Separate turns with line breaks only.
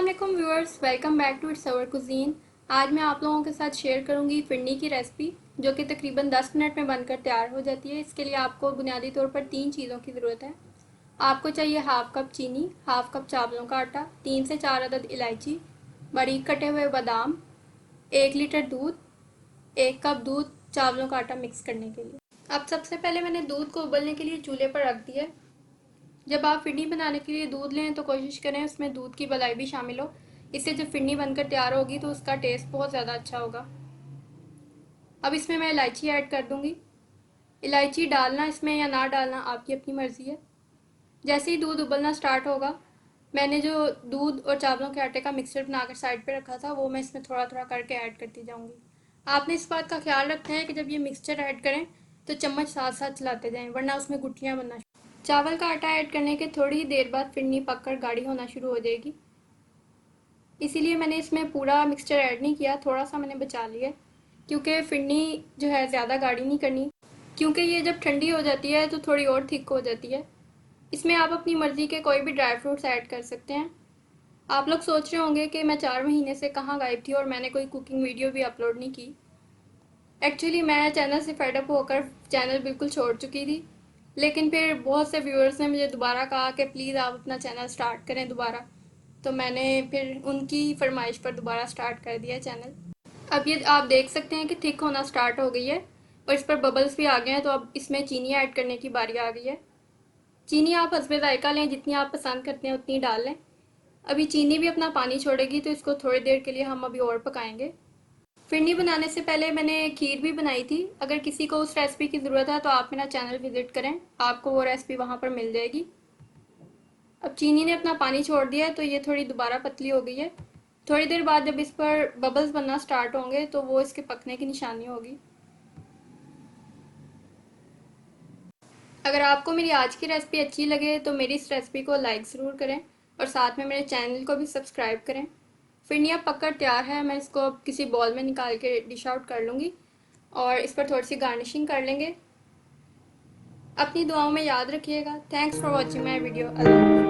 अस्सलाम वालेकुम viewers, welcome back to its our cuisine. आज मैं आप लोगों के साथ शेयर करूंगी फिरनी की रेसिपी, जो कि तकरीबन 10 मिनट में बनकर तैयार हो जाती है। इसके लिए आपको बुनियादी तौर पर 3 चीज़ों की ज़रूरत है। आपको चाहिए हाफ़ कप चीनी, हाफ़ कप चावलों का आटा, 3 से 4 अदद इलायची, बारीक कटे हुए बादाम, 1 लीटर दूध, 1 कप दूध चावलों का आटा मिक्स करने के लिए। अब सबसे पहले मैंने दूध को उबलने के लिए चूल्हे पर रख दिया। जब आप फिरनी बनाने के लिए दूध लें तो कोशिश करें उसमें दूध की मलाई भी शामिल हो। इससे जब फिरनी बनकर तैयार होगी तो उसका टेस्ट बहुत ज़्यादा अच्छा होगा। अब इसमें मैं इलायची ऐड कर दूंगी। इलायची डालना इसमें या ना डालना आपकी अपनी मर्ज़ी है। जैसे ही दूध उबलना स्टार्ट होगा, मैंने जो दूध और चावलों के आटे का मिक्सचर बनाकर साइड पे रखा था वो मैं इसमें थोड़ा थोड़ा करके ऐड करती जाऊंगी। आपने इस बात का ख्याल रखना है कि जब ये मिक्सचर ऐड करें तो चम्मच साथ साथ चलाते जाएं, वरना उसमें गुठलियाँ बनना। चावल का आटा ऐड करने के थोड़ी ही देर बाद फिरनी पककर गाढ़ी होना शुरू हो जाएगी, इसीलिए मैंने इसमें पूरा मिक्सचर ऐड नहीं किया, थोड़ा सा मैंने बचा लिया, क्योंकि फिरनी जो है ज़्यादा गाढ़ी नहीं करनी, क्योंकि ये जब ठंडी हो जाती है तो थोड़ी और थिक हो जाती है। इसमें आप अपनी मर्ज़ी के कोई भी ड्राई फ्रूट्स ऐड कर सकते हैं। आप लोग सोच रहे होंगे कि मैं 4 महीने से कहाँ गायब थी और मैंने कोई कुकिंग वीडियो भी अपलोड नहीं की। एक्चुअली मैं चैनल से फेड अप होकर चैनल बिल्कुल छोड़ चुकी थी, लेकिन फिर बहुत से व्यूअर्स ने मुझे दोबारा कहा कि प्लीज़ आप अपना चैनल स्टार्ट करें दोबारा, तो मैंने फिर उनकी फरमाइश पर दोबारा स्टार्ट कर दिया चैनल। अब ये आप देख सकते हैं कि थिक होना स्टार्ट हो गई है और इस पर बबल्स भी आ गए हैं, तो अब इसमें चीनी ऐड करने की बारी आ गई है। चीनी आप हस्बे जायका लें, जितनी आप पसंद करते हैं उतनी डाल लें। अभी चीनी भी अपना पानी छोड़ेगी तो इसको थोड़ी देर के लिए हम अभी और पकाएंगे। फिरनी बनाने से पहले मैंने खीर भी बनाई थी। अगर किसी को उस रेसिपी की ज़रूरत है तो आप मेरा चैनल विज़िट करें, आपको वो रेसिपी वहाँ पर मिल जाएगी। अब चीनी ने अपना पानी छोड़ दिया है तो ये थोड़ी दोबारा पतली हो गई है। थोड़ी देर बाद जब इस पर बबल्स बनना स्टार्ट होंगे तो वो इसके पकने की निशानी होगी। अगर आपको मेरी आज की रेसिपी अच्छी लगे तो मेरी इस रेसिपी को लाइक ज़रूर करें और साथ में मेरे चैनल को भी सब्सक्राइब करें। फिरनी अब पककर तैयार है, मैं इसको अब किसी बॉल में निकाल के डिश आउट कर लूँगी और इस पर थोड़ी सी गार्निशिंग कर लेंगे। अपनी दुआओं में याद रखिएगा। Thanks for watching my video. Allah.